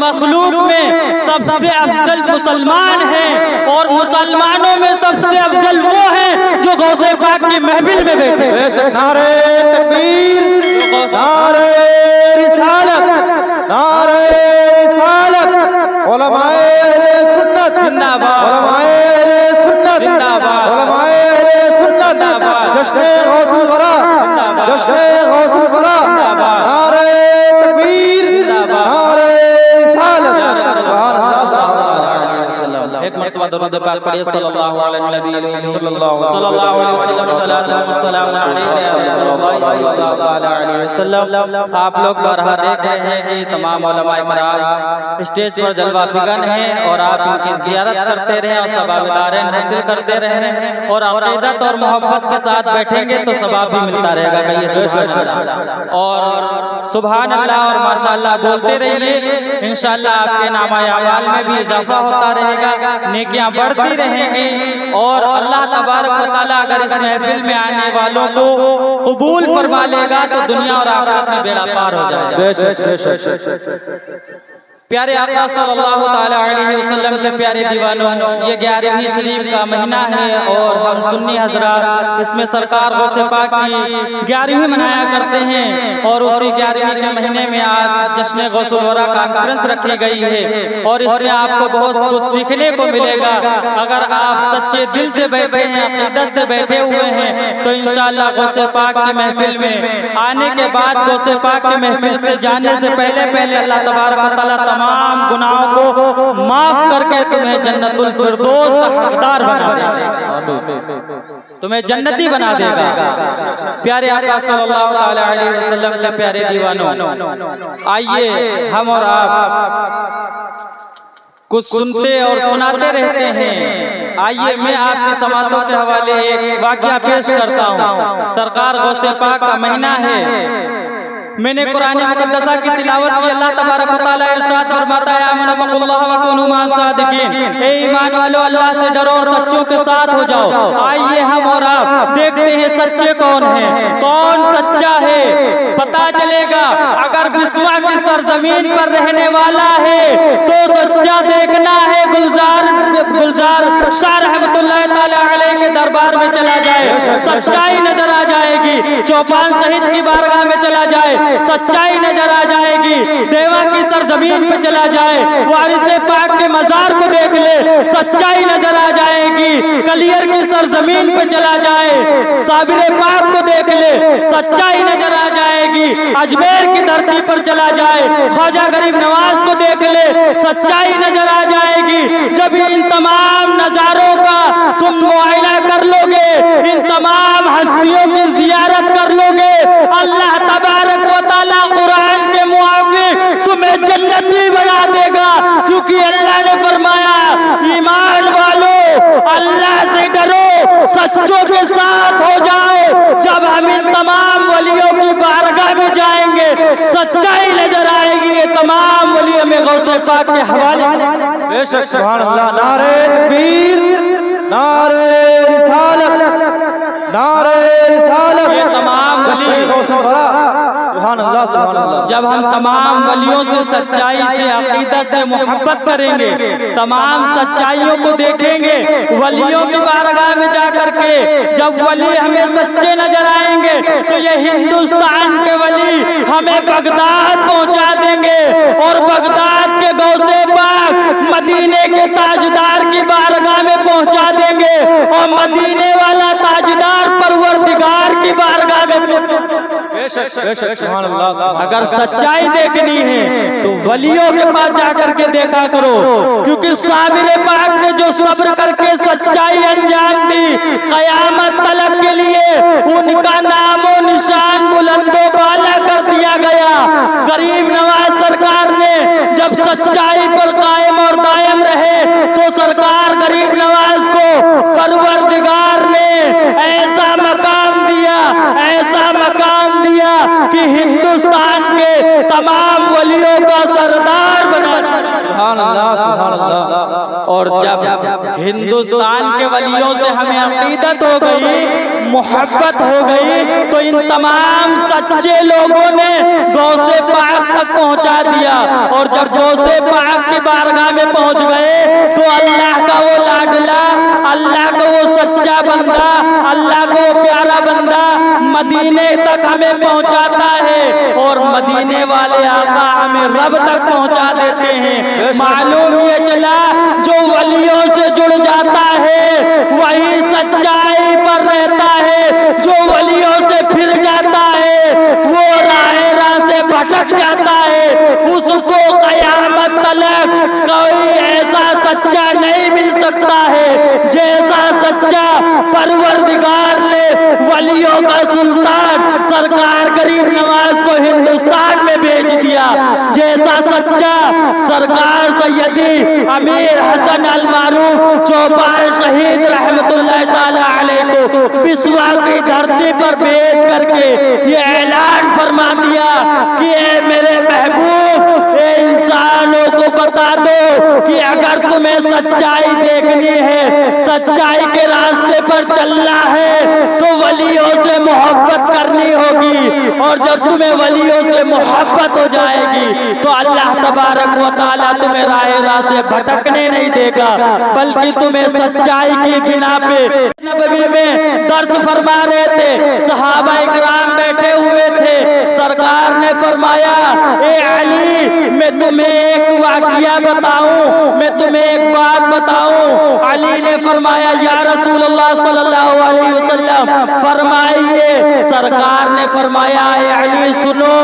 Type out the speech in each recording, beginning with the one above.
مخلوق میں سب سے افضل مسلمان ہیں، اور مسلمانوں میں سب سے افضل وہ ہیں جو غوث پاک کی محفل میں بیٹھے۔ نعرہ تکبیر، نعرہ رسالت، نعرہ رسالت، علماء اہل سنت زندہ باد، علماء اہل سنت زندہ باد، علماء اہل سنت، جشن غوث الورا، جشن غوث الورا، نعرہ تکبیر، نعرہ رسالت، سبحان اللہ سبحان اللہ۔ ایک مرتبہ درود پاک پڑھیے صلی اللہ علیہ نبی صلی اللہ علیہ وسلم، صلاۃ و سلام علیک یا رسول اللہ صلی اللہ علیہ وسلم۔ آپ لوگ بارہا دیکھ رہے ہیں کہ تمام علماء کرام اسٹیج پر جلوہ فگن ہیں، اور آپ ان کی زیارت کرتے رہیں اور ثواب دارین حاصل کرتے رہیں، اور عقیدت اور محبت کے ساتھ بیٹھیں گے تو ثواب بھی ملتا رہے گا۔ کہیے سبحان اللہ، اور سبحان اللہ اور ماشاءاللہ بولتے رہیے، انشاءاللہ آپ کے نامہ اعمال میں بھی اضافہ ہوتا رہے گا، نیکیاں بڑھتی رہیں گی، اور اللہ تبارک و تعالیٰ اگر اس محفل میں آنے والوں کو قبول فرما لے گا تو دنیا اور آخرت میں بیڑا پار ہو جائے گا۔ بے شک بے شک۔ پیارے آقا صلی اللہ تعالیٰ علیہ وسلم کے پیارے دیوانوں، یہ 11ویں شریف کا مہینہ ہے، اور ہم سنی حضرات اس میں سرکار غوث پاک کی 11ویں منایا کرتے ہیں، اور اسی 11ویں کے مہینے میں آج جشن غوث الورا کانفرنس رکھی گئی ہے، اور اس میں آپ کو بہت کچھ سیکھنے کو ملے گا۔ اگر آپ سچے دل سے بیٹھے ہیں، عقیدت سے بیٹھے ہوئے ہیں، تو انشاءاللہ غوث پاک کی محفل میں آنے کے بعد غوث پاک کی محفل سے جانے سے پہلے اللہ تبارک و تعالیٰ تمام گناہوں کو معاف کر کے تمہیں جنت الفردوس کا حقدار بنا دے گا، تمہیں جنتی بنا دے گا۔ پیارے آقا صلی اللہ تعالیٰ علیہ وسلم کے پیارے دیوانوں، آئیے ہم اور آپ کچھ سنتے اور سناتے رہتے ہیں، آئیے میں آپ کی سماعتوں کے حوالے ایک واقعہ پیش کرتا ہوں۔ سرکار غوث پاک کا مہینہ ہے، میں نے قرآن مقدسہ کی تلاوت کی، اللہ تبارک و تعالیٰ ارشاد فرماتا ہے آمنوا اتقوا اللہ وکونوا مع الصادقین، اے ایمان والو اللہ سے ڈرو اور سچوں کے ساتھ ہو جاؤ۔ آئیے ہم اور آپ دیکھتے ہیں سچے کون ہیں، کون سچا ہے، پتا چلے گا۔ اگر بسوا کی سرزمین پر رہنے والا ہے تو سچا دیکھنا ہے، گلزار شاہ رحمت اللہ تعالیٰ علیہ کے دربار میں چلا جائے، سچائی نظر آ جائے گی۔ چوپان شہید کی بارگاہ میں چلا جائے، سچائی نظر آ جائے گی۔ دیوا کی سرزمین پہ چلا جائے، وارث پاک کے مزار کو دیکھ لے، سچائی نظر آ جائے گی۔ کلیر کی سرزمین پہ چلا جائے، صابر پاک کو دیکھ لے، سچائی نظر آ جائے گی۔ اجمیر کی دھرتی پر چلا جائے، خواجہ غریب نواز کو دیکھ لے، سچائی نظر آ جائے گی۔ جب ان تمام نظاروں کا تم معائنہ کر لو گے، ان تمام ہستیوں کی زیارت کر لو گے، اللہ تبارک و تعالیٰ قرآن کے موافق تمہیں جنتی بنا دے گا، کیونکہ اللہ نے فرمایا ایمان والو اللہ سے ڈرو، سچوں کے ساتھ ہو جاؤ۔ جب ہم ان تمام ولیوں کی بارگاہ میں جائیں گے، سچائی نظر آئے گی۔ یہ تمام ولی ہمیں غوث پاک کے حوالے۔ بے شک سبحان اللہ، نعرہ تکبیر، نعرہ رسالت، نعرہ رسالت، یہ تمام ولی غوث الورا، سبحان اللہ سبحان اللہ۔ جب ہم تمام ولیوں سے سچائی سے، عقیدت سے محبت کریں گے، تمام سچائیوں کو دیکھیں گے، ولیوں کی بارگاہ میں جا کر کے جب ولی ہمیں سچے نظر آئیں گے تو یہ ہندوستان کے ولی ہمیں بغداد پہنچا دیں گے، اور بغداد کے غوث پاک مدینے کے تاجدار کی بارگاہ میں پہنچا دیں گے، اور مدینے والا تاجدار پروردگار کی بارگاہ میں۔ بے شک سبحان اللہ۔ اگر سچائی دیکھنی ہے تو ولیوں کے پاس جا کر کے دیکھا کرو، کیونکہ صابر پاک نے جو صبر کر کے سچائی انجام دی، قیامت تلک کے لیے ان کا نام و نشان بلند و بالا کر دیا گیا۔ غریب نواز سرکار نے جب سچائی پر قائم اور دائم رہے تو سرکار غریب نواز کو پروردگار نے ایسا مقام دیا، ایسا مقام دیا کہ ہندوستان کے تمام ولیوں کا سردار بنا دیا۔ سبحان اللہ سبحان اللہ۔ اور جب ہندوستان کے ولیوں سے ہمیں عقیدت ہو گئی، محبت ہو گئی، تو ان تمام سچے لوگوں نے غوث پاک تک پہنچا دیا، اور جب غوث پاک کی بارگاہ میں پہنچ گئے تو اللہ کا وہ لاڈلا، اللہ کا وہ سچا بندہ، اللہ کا وہ پیارا بندہ مدینے تک ہمیں پہنچاتا ہے، اور مدینے والے آقا ہمیں رب تک پہنچا دیتے ہیں۔ معلوم یہ چلا جو ولیوں سے جڑ جاتا ہے وہی سچائی پر رہتا ہے، جو ولیوں سے پھر جاتا ہے وہ راہ سے بھٹک جاتا ہے، اس کو قیامت تلک کوئی ایسا سچا نہیں مل سکتا ہے جیسا سچا پروردگار نے ولیوں کا سلطان سرکار غریب نواز کو ہندوستان میں بھیج دیا، جیسا سچا سرکار سیدی امیر حسن المعروف چوپان شہید رحمت اللہ تعالی علیہ کو بسوا کی دھرتی پر بھیج کر کے یہ اعلان فرما دیا کہ اے میرے محبوب، اے انسانوں کو بتا دو کہ اگر تمہیں سچائی دیکھنی ہے، سچائی کے راستے پر چلنا ہے تو ولیوں سے محبت کرنی ہوگی، اور جب تمہیں ولیوں سے محبت ہو جائے گی تو اللہ تبارک و تعالیٰ تمہیں راہ سے بھٹکنے نہیں دے گا، بلکہ تمہیں سچائی کی بنا پہ نبوی میں درس فرما رہے تھے، صحابہ اکرام بیٹھے ہوئے تھے، سرکار نے فرمایا اے علی میں تمہیں ایک واقعہ بتاؤں، میں تمہیں ایک بات بتاؤں۔ علی نے فرمایا یا رسول اللہ صلی اللہ علیہ وسلم فرمائیے۔ سرکار نے فرمایا اے علی سنو،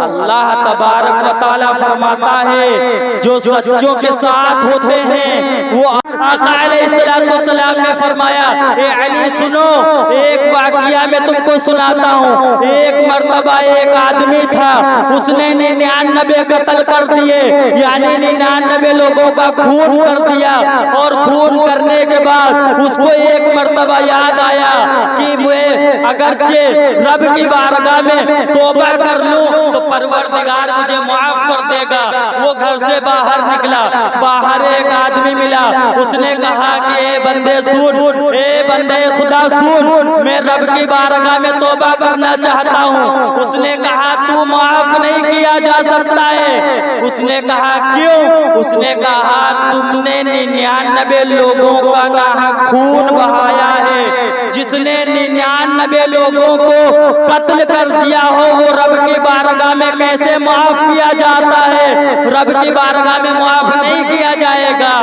اللہ تبارک و تعالیٰ فرماتا ہے جو سچوں کے ساتھ ہوتے ہیں وہ آقا علیہ السلام نے فرمایا اے علی سنو، ایک واقعہ میں تم کو سناتا ہوں۔ ایک مرتبہ ایک آدمی تھا، اس نے 99 قتل کر دیے، یعنی 99 لوگوں کا خون کر دیا، اور خون کرنے کے بعد اس کو ایک مرتبہ یاد آیا کہ میں اگرچہ رب کی بارگاہ میں توبہ کر لوں تو پروردگار مجھے معاف کر دے گا۔ وہ گھر سے باہر نکلا، باہر ایک آدمی ملا، اس نے کہا کہ اے بندے سن، اے بندے خدا سن، میں رب کی بارگاہ میں توبہ کرنا چاہتا ہوں۔ اس نے کہا تو معاف نہیں کیا جا سکتا ہے۔ اس نے کہا کیوں؟ اس نے کہا تم نے 99 لوگوں کا ناحق خون بہایا ہے، جس نے 99 لوگوں کو قتل کر دیا ہو وہ رب کی بارگاہ میں کیسے معاف کیا جاتا ہے؟ رب کی بارگاہ میں معاف نہیں کیا جائے گا۔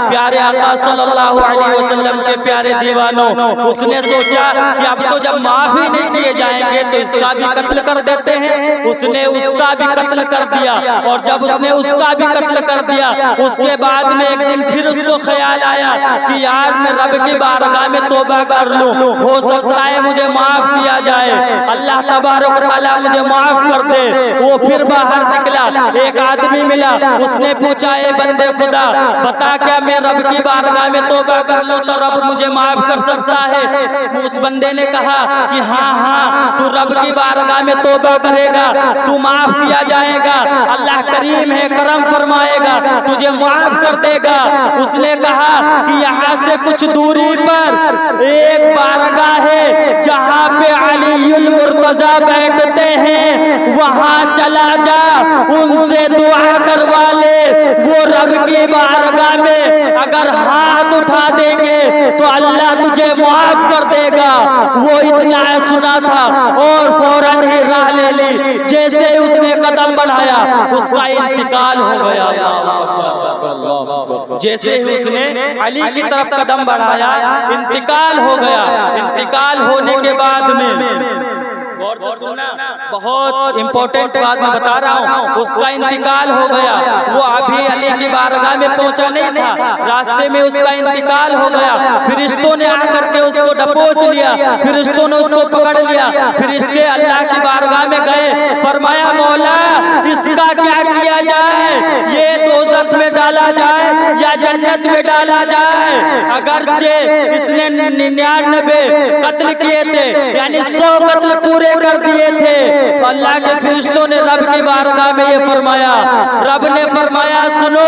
پیارے آقا صلی اللہ علیہ وسلم کے پیارے دیوانوں، اس نے سوچا کہ اب تو جب معاف ہی نہیں کیے جائیں گے تو اس کا بھی قتل کر دیتے ہیں۔ اس نے اس کا بھی قتل کر دیا، اور جب اس نے اس کا بھی قتل کر دیا اس کے بعد میں ایک دن پھر اس کو خیال آیا کہ یار میں رب کی بارگاہ میں توبہ کر لوں، ہو سکتا ہے مجھے معاف کیا جائے، اللہ تبارک و تعالیٰ مجھے معاف کر دے۔ وہ پھر باہر نکلا، ایک آدمی ملا، اس نے پوچھا اے بندے خدا بتا کیا میں رب کی بارگاہ میں توبہ کر لوں تو رب مجھے معاف کر سکتا ہے؟ اس بندے نے کہا کہ ہاں ہاں تو رب کی بارگاہ میں توبہ کرے گا تو معاف کیا جائے گا، اللہ کریم ہے کرم فرمائے گا تجھے معاف کر دے گا۔ اس نے کہا کہ یہاں سے کچھ دوری پر ایک بارگاہ ہے جہاں پہ علی المرتضیٰ بیٹھتے ہیں، وہاں چلا جا، ان سے دعا کروا لے، وہ رب کی بارگاہ میں اگر ہاتھ اٹھا دیں گے تو اللہ تجھے معاف کر دے گا۔ وہ اتنا سنا تھا اور فوراً ہی راہ لے لی، جیسے اس نے قدم بڑھایا اس کا انتقال ہو گیا۔ جیسے ہی اس نے علی کی طرف قدم بڑھایا انتقال ہو گیا۔ انتقال ہونے کے بعد میں غور سے سننا، بہت امپورٹنٹ بات میں بتا رہا ہوں، اس کا انتقال ہو گیا، وہ ابھی علی کی بارگاہ میں پہنچا نہیں تھا، راستے میں اس کا انتقال ہو گیا۔ فرشتوں نے آ کر کے اس کو ڈپوچ لیا، فرشتوں نے اس کو پکڑ لیا، فرشتے اللہ کی بارگاہ میں گئے، فرمایا مولا اس کا کیا کیا جائے، یہ دوزخ میں ڈالا جائے یا جنت میں ڈالا جائے؟ اگرچہ اس نے 99 قتل کیے تھے، یعنی 100 قتل پورے کر دیے تھے، اللہ کے فرشتوں نے رب کی بارگاہ میں یہ فرمایا، رب نے فرمایا سنو